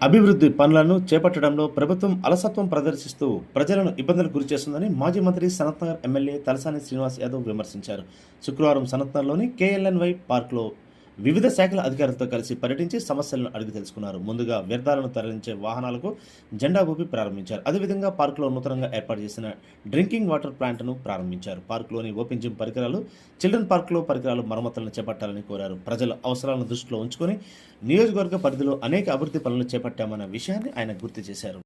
అభివృద్ధి పనులను చేపట్టడంలో ప్రభుత్వం అలసత్వం ప్రదర్శిస్తూ ప్రజలను ఇబ్బందులకు గురిచేస్తుందని మాజీ మంత్రి సనత్నగర్ ఎమ్మెల్యే తలసాని శ్రీనివాస్ యాదవ్ విమర్శించారు. శుక్రవారం సనత్నగర్లోని కేఎల్ఎన్వై పార్క్లో వివిధ శాఖల అధికారులతో కలిసి పర్యటించి సమస్యలను అడిగి తెలుసుకున్నారు. ముందుగా వ్యర్థాలను తరలించే వాహనాలకు జెండా ఊపి ప్రారంభించారు. అదేవిధంగా పార్కులో నూతనంగా ఏర్పాటు చేసిన డ్రింకింగ్ వాటర్ ప్లాంట్ను ప్రారంభించారు. పార్కులోని ఓపెన్ జిమ్ పరికరాలు, చిల్డ్రన్ పార్కులో పరికరాలు మరమ్మతులను చేపట్టాలని కోరారు. ప్రజల అవసరాలను దృష్టిలో ఉంచుకొని నియోజకవర్గ పరిధిలో అనేక అభివృద్ధి పనులు చేపట్టామన్న విషయాన్ని ఆయన గుర్తు చేశారు.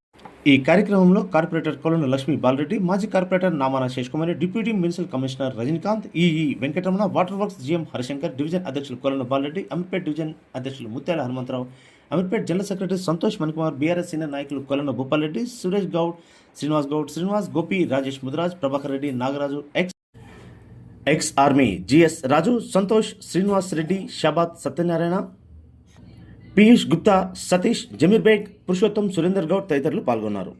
ఈ కార్యక్రమంలో కార్పొరేటర్ కొలను లక్ష్మీ బాలరెడ్డి, మాజీ corporator Namana Seshakumari, deputy municipal commissioner Rajinikanth, EE Venkataramana, water works GM Harishankar, division అధ్యక్షులు కొలను బాలరెడ్డి, అమీర్పేట డివిజన్ అధ్యక్షులు Muthyala Hanumantharao, Ameerpet general secretary Santosh Manikumar, BRS senior నాయకులు Kolanu Bhupalreddy, Suresh Goud, Srinivas Gopi, Rajesh Mudiraj, Prabhakar Reddy, Nagaraju, ex army GS Raju, Santosh, Srinivas Reddy, Shabad Satyanarayana, Piyush Gupta, Satish, Zameer Baig, Purushottam, Surender Goud తదితరులు పాల్గొన్నారు.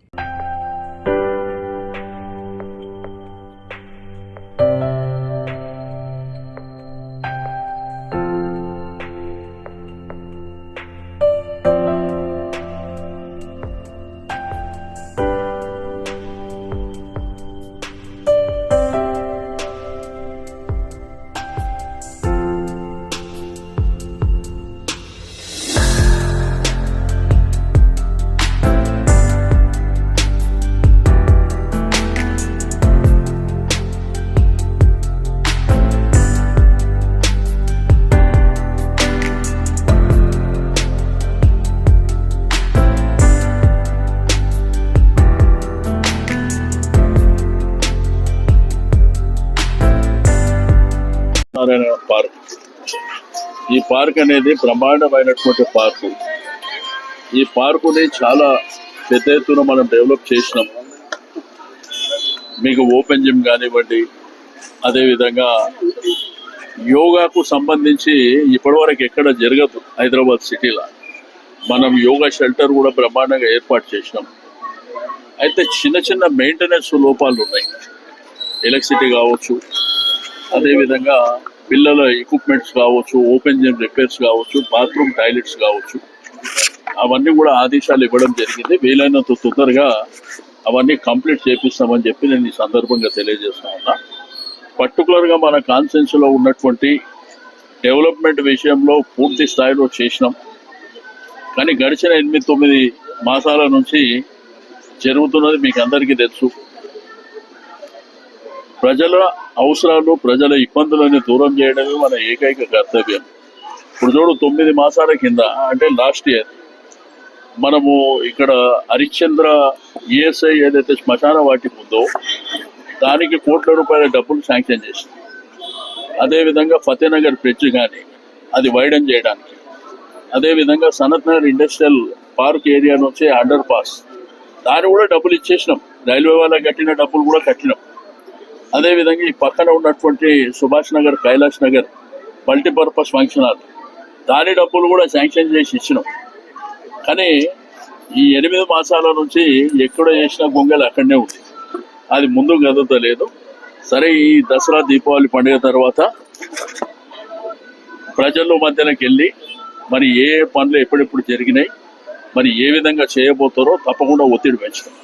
నారాయణ పార్క్. ఈ పార్క్ అనేది బ్రహ్మాండమైనటువంటి పార్కు. ఈ పార్కుని చాలా పెద్ద ఎత్తున మనం డెవలప్ చేసినాం. మీకు ఓపెన్ జిమ్ కానివ్వండి, అదేవిధంగా యోగాకు సంబంధించి ఇప్పటివరకు ఎక్కడ జరగదు హైదరాబాద్ సిటీలో. మనం యోగా షెల్టర్ కూడా బ్రహ్మాండంగా ఏర్పాటు చేసినాం. అయితే చిన్న చిన్న మెయింటెనెన్స్ లోపాలు ఉన్నాయి. ఎలక్ట్రిసిటీ కావచ్చు, అదేవిధంగా పిల్లల ఎక్విప్మెంట్స్ కావచ్చు, ఓపెన్ జిమ్ రిపేర్స్ కావచ్చు, బాత్రూమ్ టాయిలెట్స్ కావచ్చు, అవన్నీ కూడా ఆదేశాలు ఇవ్వడం జరిగింది. వీలైనంత తొందరగా అవన్నీ కంప్లీట్ చేపిస్తామని చెప్పి నేను ఈ సందర్భంగా తెలియజేస్తా ఉన్నా. పర్టికులర్గా మన కాన్సెన్స్లో ఉన్నటువంటి డెవలప్మెంట్ విషయంలో పూర్తి స్థాయిలో చేసినాం. కానీ గడిచిన 8-9 మాసాల నుంచి జరుగుతున్నది మీకు అందరికీ తెలుసు. ప్రజల అవసరాలు, ప్రజల ఇబ్బందులను దూరం చేయడమే మన ఏకైక కర్తవ్యం. ఇప్పుడు చూడు, 9 మాసాల కింద అంటే లాస్ట్ ఇయర్ మనము ఇక్కడ హరిశ్చంద్ర ఈఎస్ఐ ఏదైతే శ్మశాన వాటిక ఉందో దానికి కోట్ల రూపాయల డబ్బులు శాంక్షన్ చేసింది. అదేవిధంగా ఫతేనగర్ బ్రిడ్జ్ కానీ అది వైడన్ చేయడానికి, అదేవిధంగా సనత్నగర్ ఇండస్ట్రియల్ పార్క్ ఏరియా నుంచి అండర్ పాస్ దాన్ని కూడా డబ్బులు ఇచ్చేసినాం. రైల్వే వాళ్ళకి కట్టిన డబ్బులు కూడా కట్టినాం. అదేవిధంగా ఈ పక్కన ఉన్నటువంటి Subhash Nagar, Kailash Nagar multipurpose function hall దాని డబ్బులు కూడా శాంక్షన్ చేసి ఇచ్చినాం. కానీ ఈ 8 మాసాల నుంచి ఎక్కడ చేసిన గొంగలు అక్కడనే ఉంది. అది ముందు కదలలేదు. సరే, ఈ దసరా దీపావళి పండుగ తర్వాత ప్రజల మధ్యలోకి వెళ్ళి మరి ఏ పనులు ఎప్పుడెప్పుడు జరిగినాయి, మరి ఏ విధంగా చేయబోతారో తప్పకుండా ఒత్తిడి పెంచుతాం.